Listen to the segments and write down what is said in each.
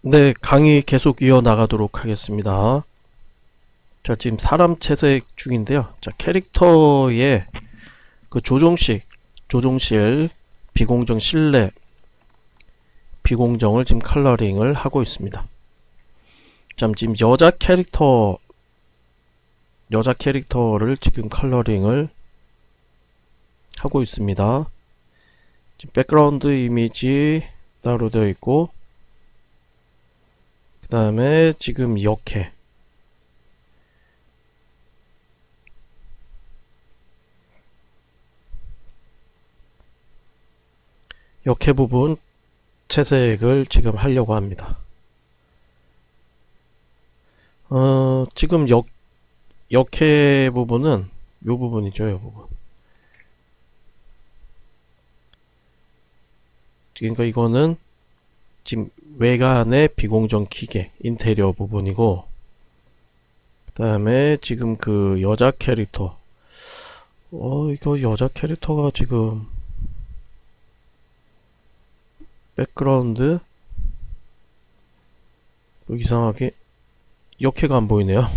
네, 강의 계속 이어나가도록 하겠습니다. 자, 지금 사람 채색 중인데요. 자, 캐릭터의 그 조종실, 비공정 실내, 비공정을 지금 컬러링을 하고 있습니다. 자, 지금 여자 캐릭터를 지금 컬러링을 하고 있습니다. 지금 백그라운드 이미지 따로 되어 있고, 그 다음에 지금 역해 부분 채색을 지금 하려고 합니다. 지금 역해 부분은 요 부분이죠, 요 부분. 그러니까 이거는 지금 외관의 비공정 기계 인테리어 부분이고, 그 다음에 지금 그 여자 캐릭터 이거 여자 캐릭터가 지금 백그라운드 이상하게 역해가 안 보이네요.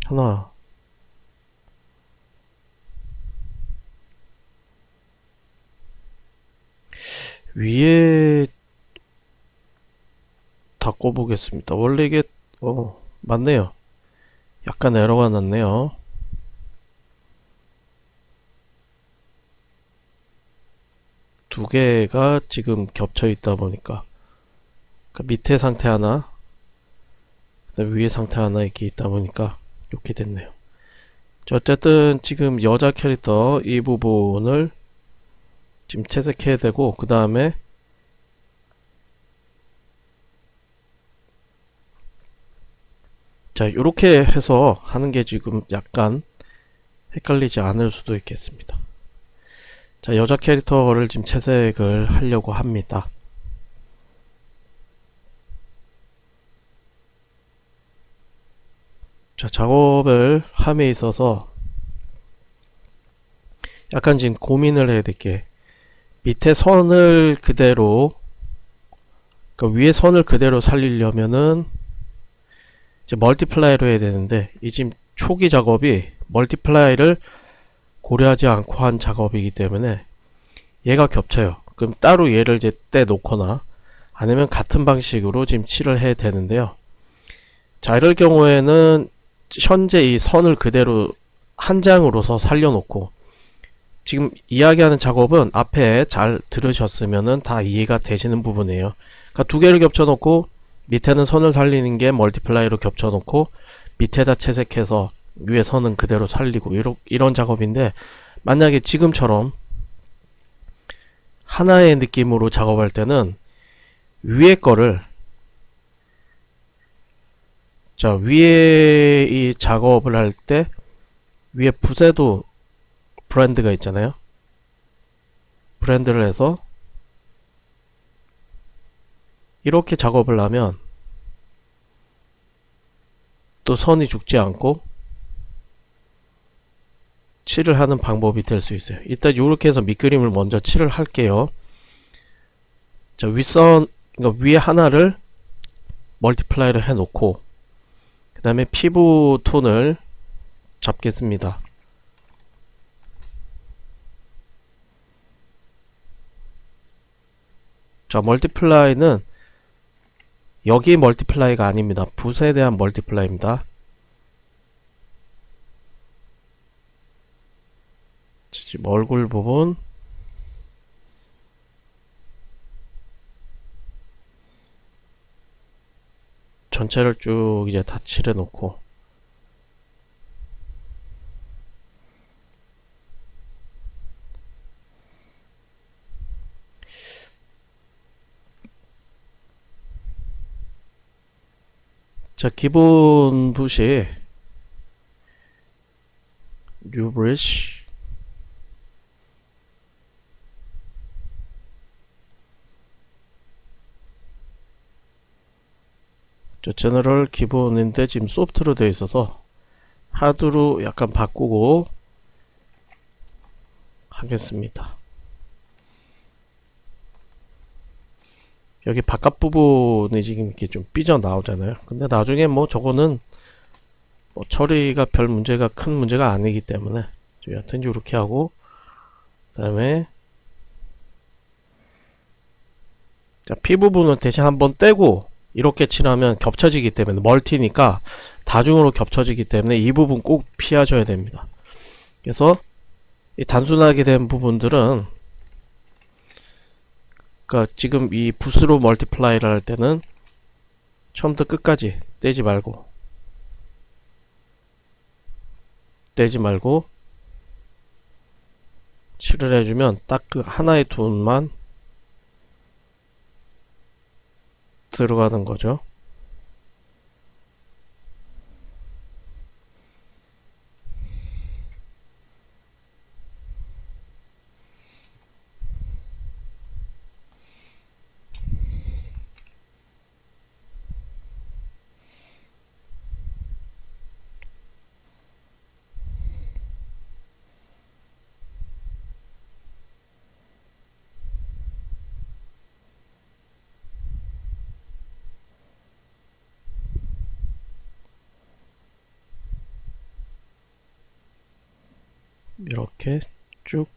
하나, 위에 다 꿔보겠습니다. 원래 이게 맞네요. 약간 에러가 났네요. 두 개가 지금 겹쳐 있다 보니까, 그러니까 밑에 상태 하나, 그다음 위에 상태 하나 이렇게 있다 보니까 이렇게 됐네요. 자, 어쨌든 지금 여자 캐릭터 이 부분을 지금 채색해야 되고, 그 다음에 자, 요렇게 해서 하는 게 지금 약간 헷갈리지 않을 수도 있겠습니다. 자, 여자 캐릭터를 지금 채색을 하려고 합니다. 자, 작업을 함에 있어서 약간 지금 고민을 해야 될 게, 밑에 선을 그대로, 그러니까 위에 선을 그대로 살리려면은 이제 멀티플라이로 해야 되는데, 이 지금 초기 작업이 멀티플라이를 고려하지 않고 한 작업이기 때문에 얘가 겹쳐요. 그럼 따로 얘를 이제 떼놓거나 아니면 같은 방식으로 지금 칠을 해야 되는데요. 자, 이럴 경우에는 현재 이 선을 그대로 한 장으로서 살려놓고, 지금 이야기하는 작업은 앞에 잘 들으셨으면은 다 이해가 되시는 부분이에요. 그러니까 두 개를 겹쳐놓고 밑에는 선을 살리는 게 멀티플라이로 겹쳐놓고 밑에다 채색해서 위에 선은 그대로 살리고 이런 작업인데, 만약에 지금처럼 하나의 느낌으로 작업할 때는 위에 거를, 자, 위에 이 작업을 할 때 위에 붓에도 브랜드가 있잖아요. 브랜드를 해서 이렇게 작업을 하면 또 선이 죽지 않고 칠을 하는 방법이 될 수 있어요. 일단 이렇게 해서 밑그림을 먼저 칠을 할게요. 자, 윗선, 그러니까 위에 하나를 멀티플라이를 해 놓고, 그 다음에 피부 톤을 잡겠습니다. 자, 멀티플라이는 여기 멀티플라이가 아닙니다. 붓에 대한 멀티플라이입니다. 지금 얼굴 부분, 전체를 쭉 이제 다 칠해 놓고, 자, 기본 붓이 뉴 브러쉬, 저 제너럴 기본인데 지금 소프트로 되어 있어서 하드로 약간 바꾸고 하겠습니다. 여기 바깥 부분이 지금 이렇게 좀 삐져 나오잖아요. 근데 나중에 뭐 저거는 뭐 처리가 별 문제가 큰 문제가 아니기 때문에 여하튼 이렇게 하고, 그 다음에 자, P 부분은 대신 한번 떼고 이렇게 칠하면 겹쳐지기 때문에, 멀티니까 다중으로 겹쳐지기 때문에 이 부분 꼭 피하셔야 됩니다. 그래서 이 단순하게 된 부분들은, 그러니까 지금 이 붓으로 멀티플라이를 할 때는 처음부터 끝까지 떼지 말고 칠을 해주면 딱 그 하나의 톤만 들어가는 거죠. 이렇게 쭉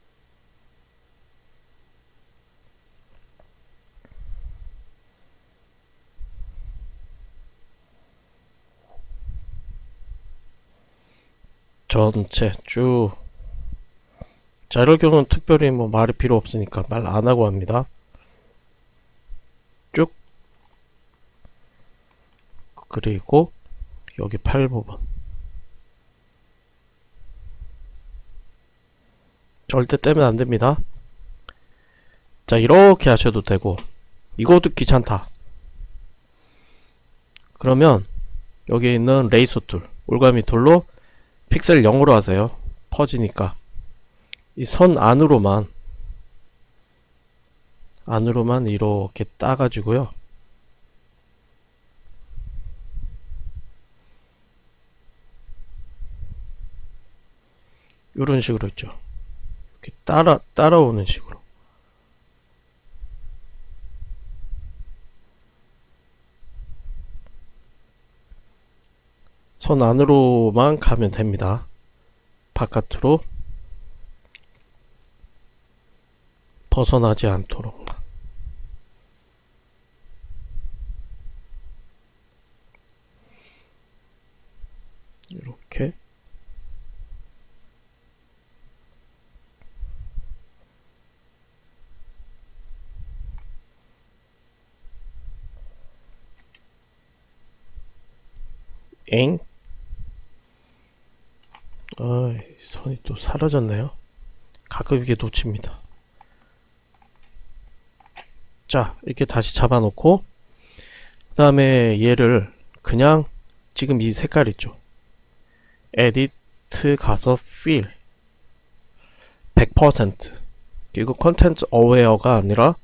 전체 쭉. 자, 이럴 경우는 특별히 뭐 말이 필요 없으니까 말 안 하고 합니다. 쭉. 그리고 여기 팔 부분 절대 떼면 안 됩니다. 자, 이렇게 하셔도 되고, 이것도 귀찮다 그러면 여기 있는 레이소 툴, 올가미 툴로 픽셀 0으로 하세요. 퍼지니까 이 선 안으로만 이렇게 따가지고요. 이런 식으로 있죠. 이렇게 따라오는 식으로. 선 안으로만 가면 됩니다. 바깥으로 벗어나지 않도록만. 이렇게. 엥? 선이 또 사라졌네요. 가끔 이게 놓칩니다. 자, 이렇게 다시 잡아놓고, 그 다음에 얘를 그냥 지금 이 색깔 있죠? 에디트 가서 fill 100%. 그리고 컨텐츠 어웨어가 아니라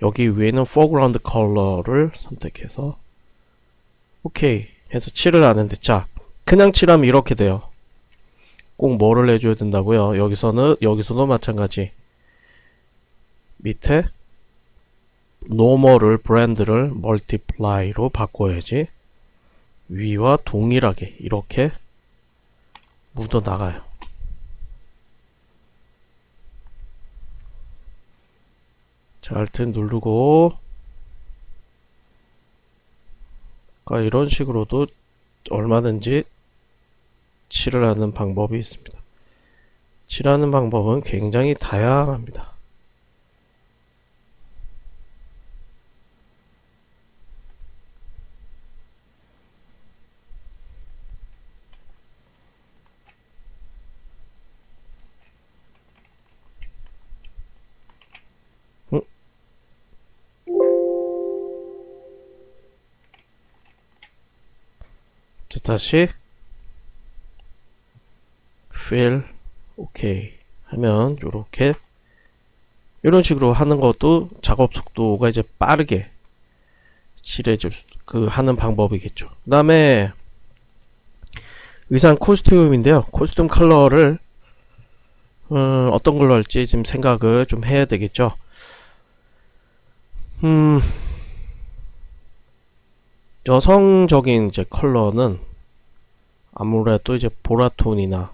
여기 위에는 foreground 컬러를 선택해서 오케이 해서 칠을 하는데, 자, 그냥 칠하면 이렇게 돼요. 꼭 뭐를 해줘야 된다고요? 여기서도 마찬가지. 밑에 노멀을, 브랜드를 멀티플라이로 바꿔야지 위와 동일하게 이렇게 묻어 나가요. 자, 알트 누르고, 그러니까 이런 식으로도 얼마든지 칠을 하는 방법이 있습니다. 칠하는 방법은 굉장히 다양합니다. 자, 다시 fill 오케이 하면 요렇게 이런 식으로 하는 것도 작업 속도가 이제 빠르게 칠해줄 하는 방법이겠죠. 그 다음에 의상 코스튬인데요. 코스튬 컬러를 어떤 걸로 할지 지금 생각을 좀 해야 되겠죠. 여성적인 이제 컬러는 아무래도 이제 보라톤이나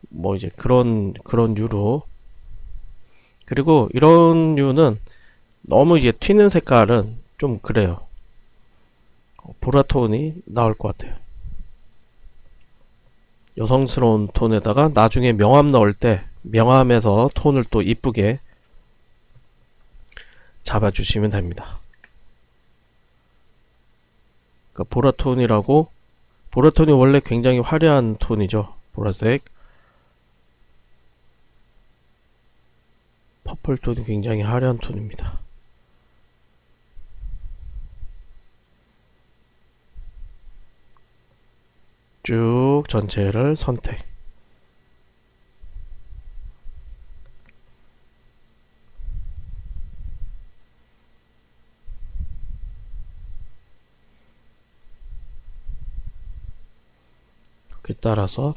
뭐 이제 그런 류로, 그리고 이런 류는 너무 이제 튀는 색깔은 좀 그래요. 보라톤이 나올 것 같아요. 여성스러운 톤에다가 나중에 명암 넣을 때 명암에서 톤을 또 이쁘게 잡아주시면 됩니다. 그러니까 보라톤이 원래 굉장히 화려한 톤이죠. 보라색. 퍼플 톤이 굉장히 화려한 톤입니다. 쭉 전체를 선택. 이렇게 따라서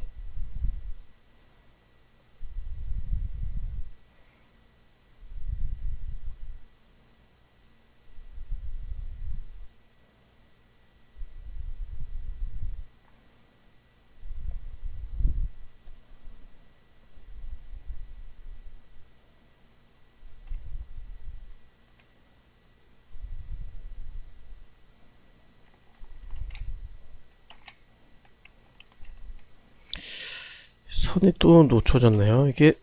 선이 또 놓쳐졌네요. 이게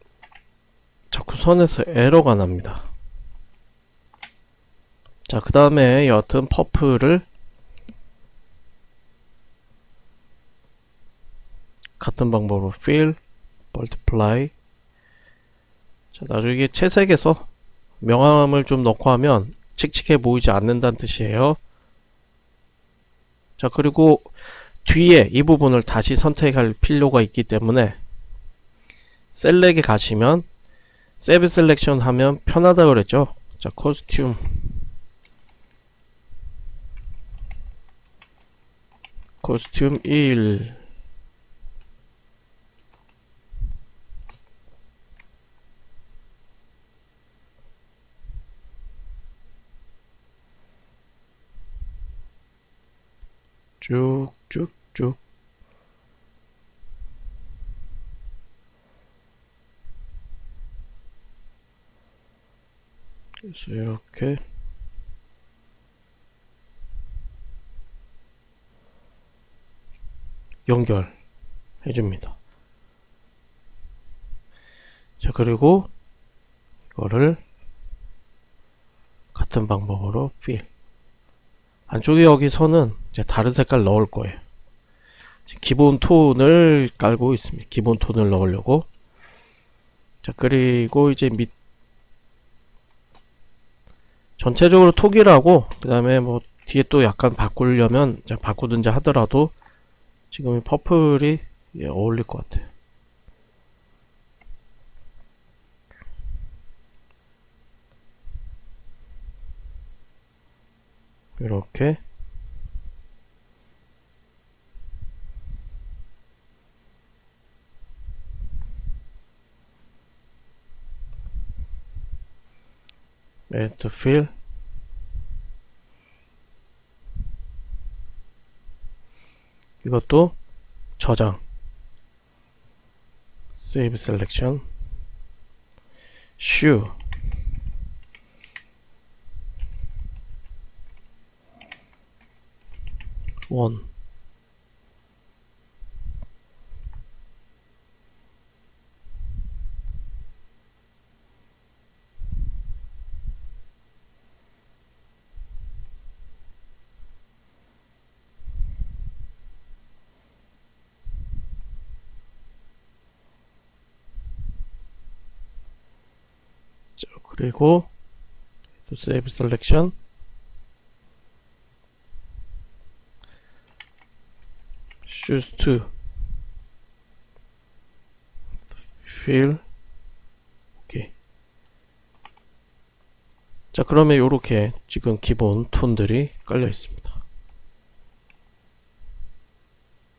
자꾸 선에서 에러가 납니다. 자, 그 다음에 여하튼 퍼플을 같은 방법으로 fill, multiply. 자, 나중에 채색에서 명암을 좀 넣고 하면 칙칙해 보이지 않는다는 뜻이에요. 자, 그리고 뒤에 이 부분을 다시 선택할 필요가 있기 때문에 셀렉에 가시면 세이브 셀렉션 하면 편하다 그랬죠. 자, 코스튬 1, 쭉쭉쭉. 그래서 이렇게 연결해 줍니다. 자, 그리고 이거를 같은 방법으로 fill. 안쪽에 여기서는 이제 다른 색깔 넣을 거예요. 기본 톤을 깔고 있습니다. 기본 톤을 넣으려고. 자, 그리고 이제 전체적으로 톡이라고, 그 다음에 뭐 뒤에 또 약간 바꾸려면 바꾸든지 하더라도 지금 이 퍼플이 어울릴 것 같아요. 이렇게 add fill. 이것도 저장, save selection, shoe, one. 자, 그리고 또 save selection, choose to fill. 오케이. 자, 그러면 요렇게 지금 기본 톤들이 깔려 있습니다.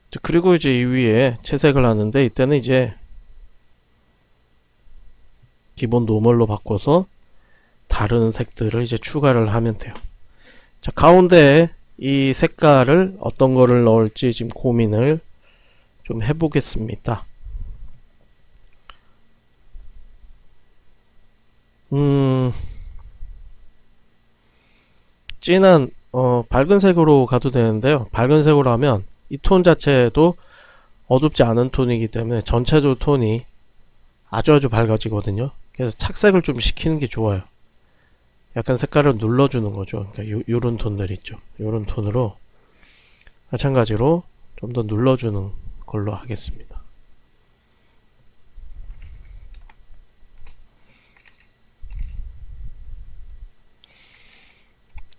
자, 그리고 이제 이 위에 채색을 하는데, 이때는 이제 기본 노멀로 바꿔서 다른 색들을 이제 추가를 하면 돼요. 자, 가운데에 이 색깔을 어떤 거를 넣을지 지금 고민을 좀 해보겠습니다. 진한 밝은 색으로 가도 되는데요. 밝은 색으로 하면 이 톤 자체도 어둡지 않은 톤이기 때문에 전체적으로 톤이 아주 밝아지거든요. 그래서 착색을 좀 시키는 게 좋아요. 약간 색깔을 눌러주는 거죠. 그러니까 요런 톤들 있죠. 요런 톤으로 마찬가지로 좀 더 눌러주는 걸로 하겠습니다.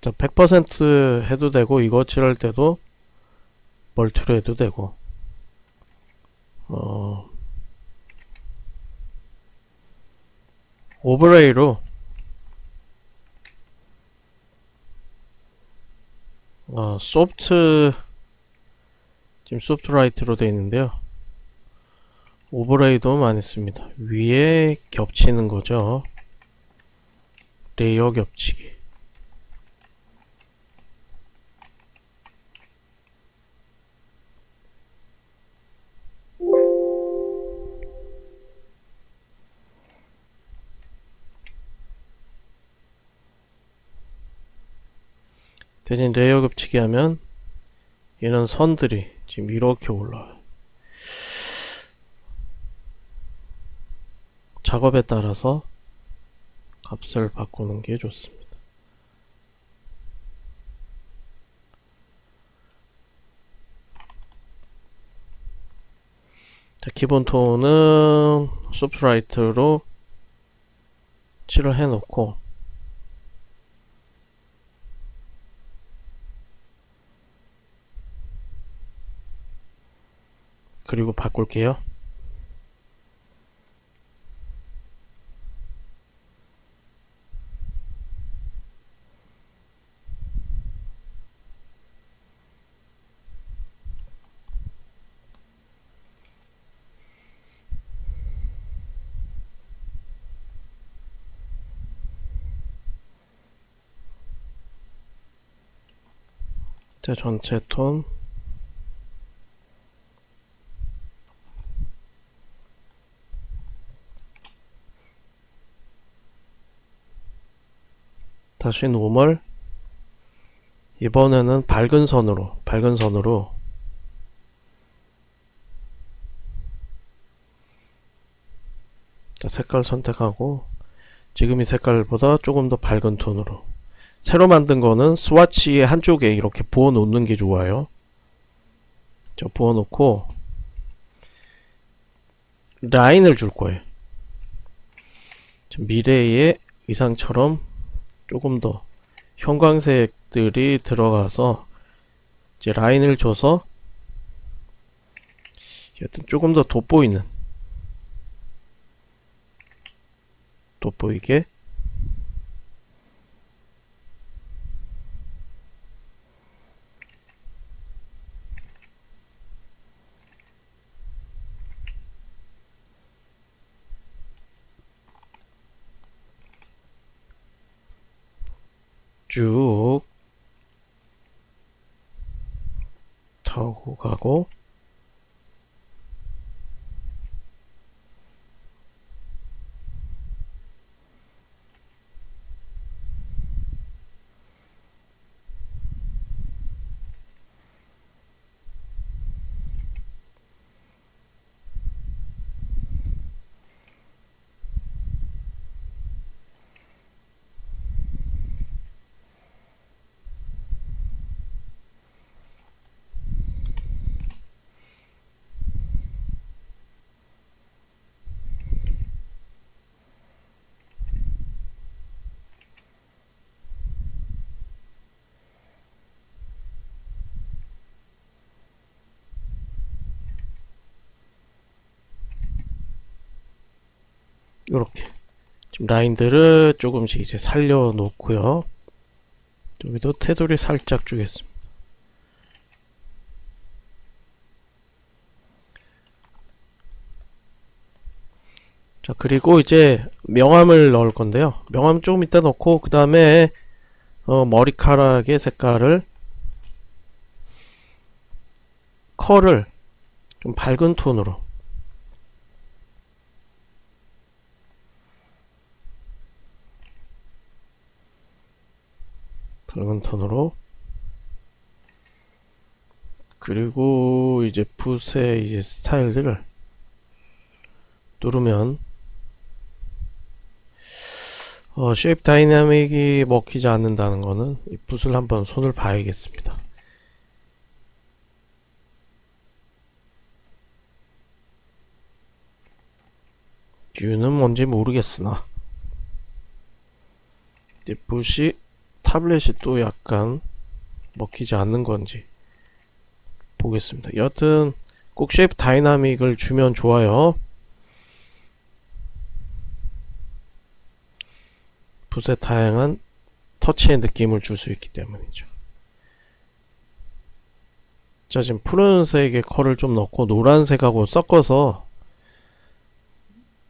자, 100% 해도 되고, 이거 칠할 때도 멀티로 해도 되고, 오버레이로 소프트, 지금 소프트라이트로 되어 있는데요. 오버레이도 많이 씁니다. 위에 겹치는 거죠. 레이어 겹치기. 대신 레이어 겹치기 하면 이런 선들이 지금 이렇게 올라와요. 작업에 따라서 값을 바꾸는 게 좋습니다. 자, 기본 톤은 소프트라이트로 칠을 해 놓고, 그리고 바꿀게요. 자, 전체 톤 다시 노멀. 이번에는 밝은 선으로 자, 색깔 선택하고 지금 이 색깔보다 조금 더 밝은 톤으로. 새로 만든 거는 스와치의 한쪽에 이렇게 부어 놓는 게 좋아요. 저 부어 놓고 라인을 줄 거예요. 미래의 의상처럼 조금 더 형광색들이 들어가서 이제 라인을 줘서 여튼 조금 더 돋보이게 쭉 타고 가고, 요렇게 지금 라인들을 조금씩 이제 살려 놓고요. 여기도 테두리 살짝 주겠습니다. 자, 그리고 이제 명암을 넣을 건데요. 명암 조금 이따 넣고, 그 다음에 머리카락의 색깔을 컬을 좀 밝은 톤으로 그리고 이제 붓의 이제 스타일들을 누르면 쉐입 다이나믹이 먹히지 않는다는 거는 이 붓을 한번 손을 봐야겠습니다. 이유는 뭔지 모르겠으나 이제 붓이 타블렛이 또 약간 먹히지 않는 건지 보겠습니다. 여튼 꼭 쉐입 다이나믹을 주면 좋아요. 붓의 다양한 터치의 느낌을 줄 수 있기 때문이죠. 자, 지금 푸른색의 컬을 좀 넣고 노란색하고 섞어서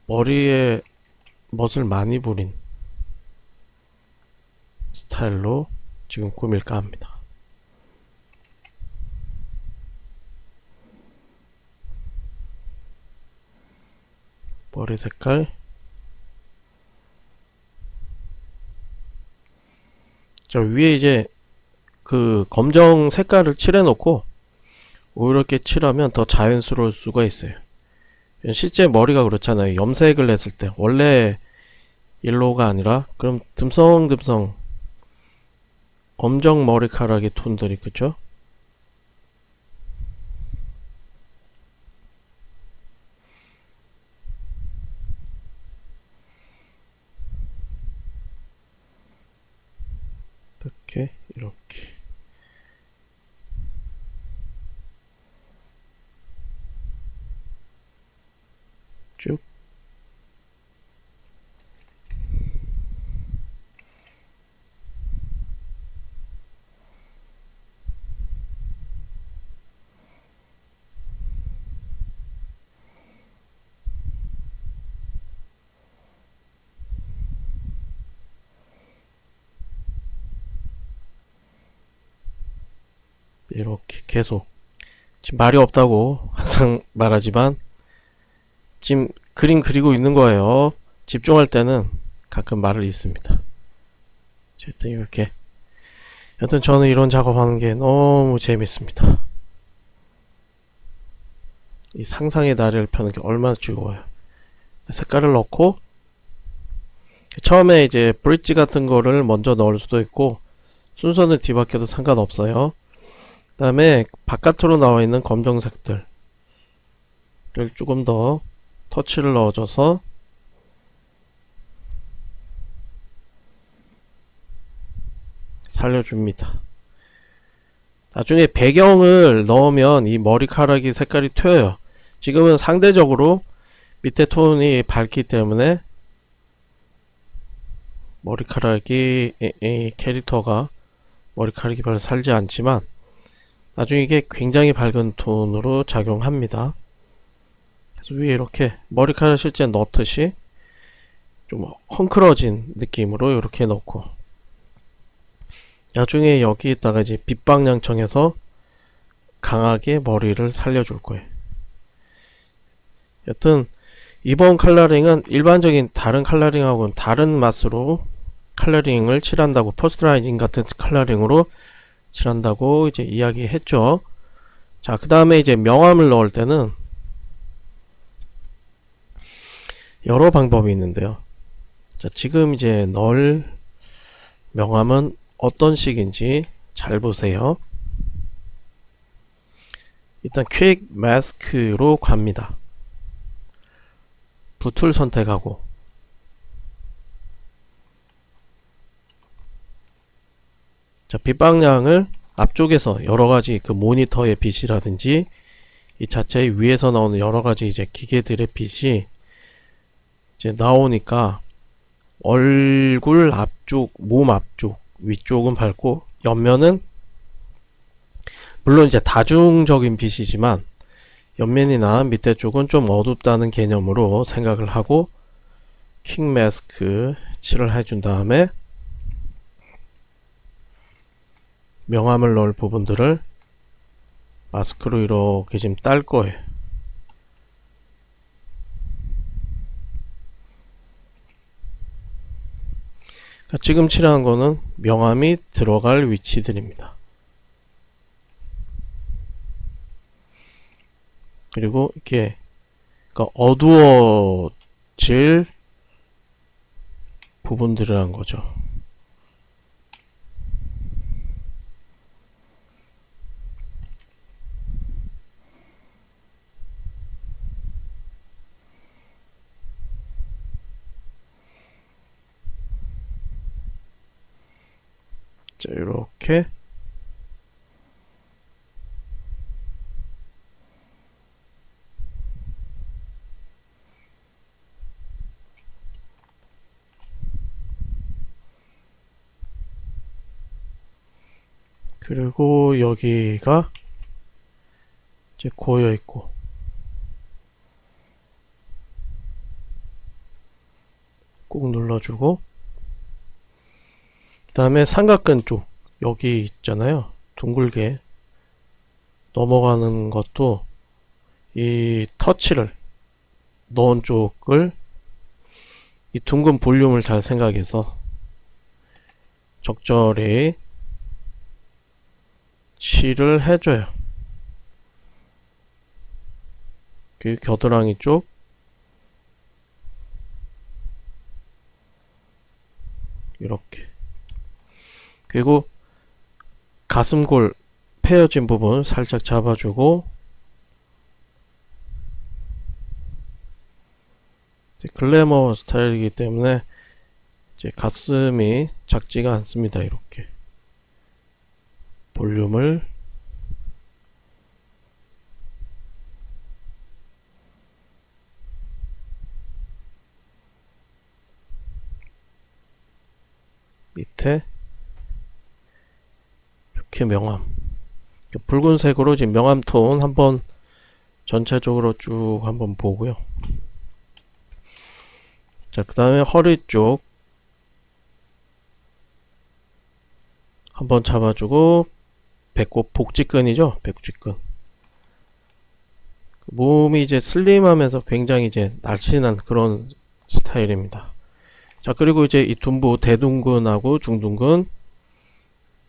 머리에 멋을 많이 부린 스타일로 지금 꾸밀까 합니다. 머리 색깔 저 위에 이제 그 검정 색깔을 칠해 놓고 이렇게 칠하면 더 자연스러울 수가 있어요. 실제 머리가 그렇잖아요. 염색을 했을 때 원래 옐로우가 아니라 그럼 듬성듬성 검정 머리카락의 톤들이 그쵸? 이렇게 쭉 이렇게 계속 지금 말이 없다고 항상 말하지만 지금 그림 그리고 있는 거예요. 집중할 때는 가끔 말을 잊습니다. 어쨌든 이렇게 여튼 저는 이런 작업하는 게 너무 재밌습니다. 이 상상의 나래를 펴는 게 얼마나 즐거워요. 색깔을 넣고 처음에 이제 브릿지 같은 거를 먼저 넣을 수도 있고 순서는 뒤바뀌어도 상관없어요. 그 다음에 바깥으로 나와 있는 검정색들을 조금 더 터치를 넣어줘서 살려줍니다. 나중에 배경을 넣으면 이 머리카락이 색깔이 튀어요. 지금은 상대적으로 밑에 톤이 밝기 때문에 머리카락이 이 캐릭터가 머리카락이 별로 살지 않지만 나중에 이게 굉장히 밝은 톤으로 작용합니다. 그래서 위에 이렇게 머리카락 실제 넣듯이 좀 헝클어진 느낌으로 이렇게 넣고 나중에 여기에다가 이제 빗방향청해서 강하게 머리를 살려줄 거예요. 여튼 이번 컬러링은 일반적인 다른 컬러링하고는 다른 맛으로 컬러링을 칠한다고 퍼스널라이징 같은 컬러링으로 칠한다고 이제 이야기했죠. 자, 그 다음에 이제 명암을 넣을 때는 여러 방법이 있는데요. 자, 지금 이제 넣을 명암은 어떤 식인지 잘 보세요. 일단 퀵 마스크로 갑니다. 붓을 선택하고 자, 빛 방향을 앞쪽에서 여러가지 그 모니터의 빛이라든지 이 자체 위에서 나오는 여러가지 이제 기계들의 빛이 이제 나오니까 얼굴 앞쪽, 몸 앞쪽, 위쪽은 밝고 옆면은 물론 이제 다중적인 빛이지만 옆면이나 밑에 쪽은 좀 어둡다는 개념으로 생각을 하고 퀵 마스크 칠을 해준 다음에 명암을 넣을 부분들을 마스크로 이렇게 지금 딸 거예요. 지금 칠하는 거는 명암이 들어갈 위치들입니다. 그리고 이렇게 그러니까 어두워질 부분들을 한 거죠. 자, 이렇게 그리고 여기가 이제 고여 있고 꾹 눌러주고 그 다음에 삼각근 쪽 여기 있잖아요. 둥글게 넘어가는 것도 이 터치를 넣은 쪽을 이 둥근 볼륨을 잘 생각해서 적절히 칠을 해줘요. 그 겨드랑이 쪽 이렇게 그리고 가슴골 패여진 부분 살짝 잡아주고 글래머 스타일이기 때문에 이제 가슴이 작지가 않습니다. 이렇게 볼륨을 밑에 이렇게 명암 붉은색으로 지금 명암 톤 한번 전체적으로 쭉 한번 보고요. 자, 그 다음에 허리 쪽 한번 잡아주고 배꼽 복직근이죠. 복직근 몸이 이제 슬림하면서 굉장히 이제 날씬한 그런 스타일입니다. 자, 그리고 이제 이 둔부 대둔근하고 중둔근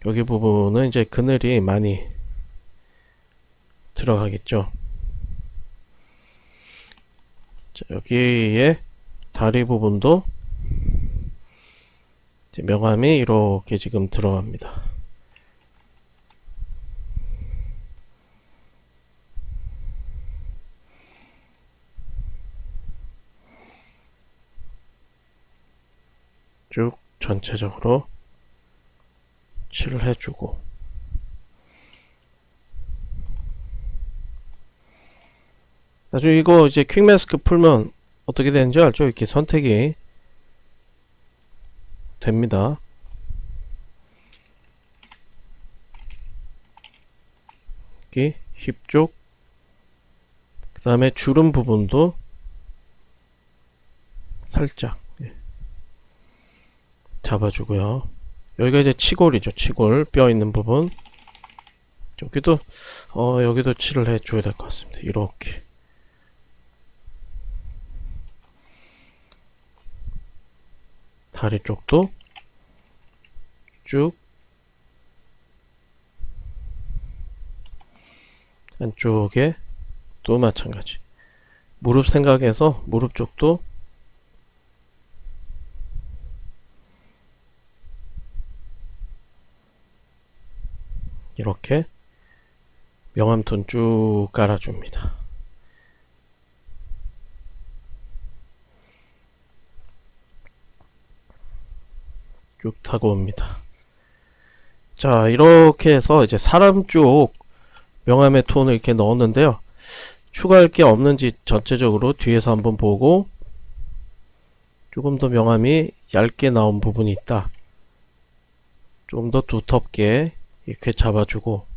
여기 부분은 이제 그늘이 많이 들어가겠죠. 자, 여기에 다리 부분도 이제 명암이 이렇게 지금 들어갑니다. 쭉 전체적으로 칠을 해주고 나중에 이거 이제 퀵 마스크 풀면 어떻게 되는지 알죠? 이렇게 선택이 됩니다. 여기 힙 쪽, 그 다음에 주름 부분도 살짝 잡아주고요. 여기가 이제 치골이죠. 치골 뼈 있는 부분. 여기도 여기도 칠을 해줘야 될 것 같습니다. 이렇게 다리 쪽도 쭉 안쪽에 또 마찬가지 무릎 생각해서 무릎 쪽도 이렇게 명암톤 쭉 깔아줍니다. 쭉 타고 옵니다. 자, 이렇게 해서 이제 사람 쪽 명암의 톤을 이렇게 넣었는데요. 추가할 게 없는지 전체적으로 뒤에서 한번 보고 조금 더 명암이 얇게 나온 부분이 있다. 좀 더 두텁게 이렇게 잡아주고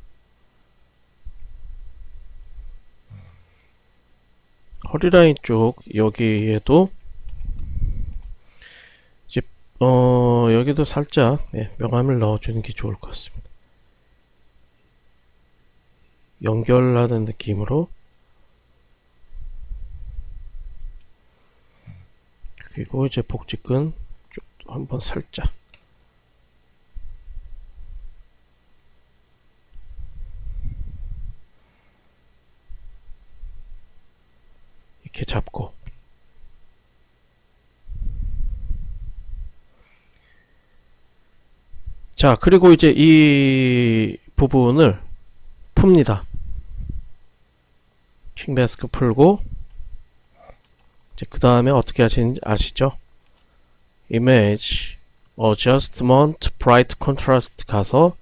허리라인 쪽 여기에도 이제 여기도 살짝 명암을 넣어주는 게 좋을 것 같습니다. 연결하는 느낌으로, 그리고 이제 복직근 좀 한번 살짝 이렇게 잡고, 자, 그리고 이제 이 부분을 풉니다. 퀵 마스크 풀고, 이제 그 다음에 어떻게 하시는지 아시죠? Image, Adjustment, Bright Contrast 가서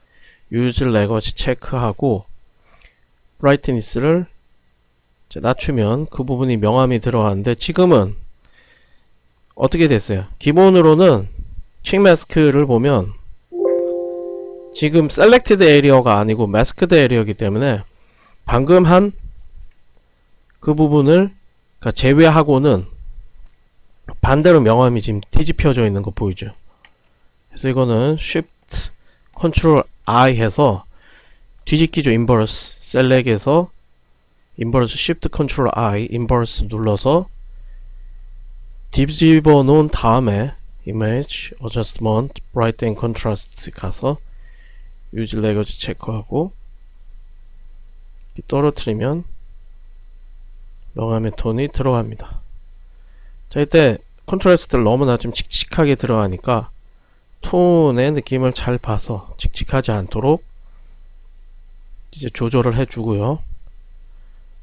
Use Language 체크하고 Brightness를 이제 낮추면 그 부분이 명암이 들어가는데, 지금은 어떻게 됐어요? 기본으로는 퀵 마스크를 보면 지금 Selected Area가 아니고 Masked Area이기 때문에 방금 한 그 부분을 그러니까 제외하고는 반대로 명암이 지금 뒤집혀져 있는 거 보이죠? 그래서 이거는 Shift Ctrl I 해서 뒤집기죠. 인버스 셀렉에서 인버스 Shift Ctrl I 인버스 눌러서 뒤집어 놓은 다음에 Image, Adjustment, Bright and Contrast 가서 Use Language 체크하고 떨어뜨리면 명암의 톤이 들어갑니다. 자, 이때 컨트라스트를 너무나 좀 칙칙하게 들어가니까 톤의 느낌을 잘 봐서 칙칙하지 않도록 이제 조절을 해주고요.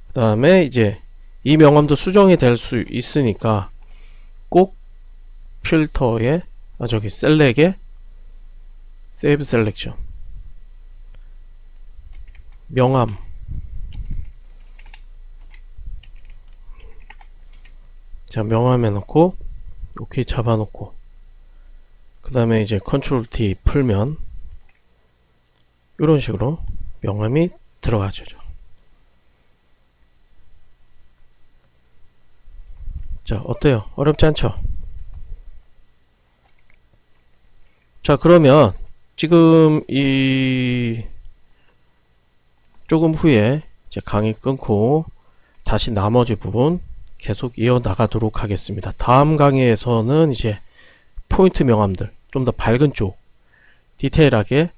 그 다음에 이제 이 명암도 수정이 될 수 있으니까 꼭 필터에 셀렉에 세이브 셀렉션 명암 자, 명암 해놓고 오케이 잡아놓고 그 다음에 이제 컨트롤 T 풀면 이런 식으로 명암이 들어가죠. 자, 어때요? 어렵지 않죠? 자, 그러면 지금 이 조금 후에 이제 강의 끊고 다시 나머지 부분 계속 이어나가도록 하겠습니다. 다음 강의에서는 이제 포인트 명암들 좀 더 밝은 쪽 디테일하게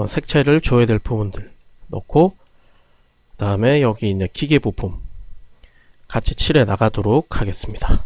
색채를 줘야 될 부분들 넣고 그 다음에 여기 있는 기계 부품 같이 칠해 나가도록 하겠습니다.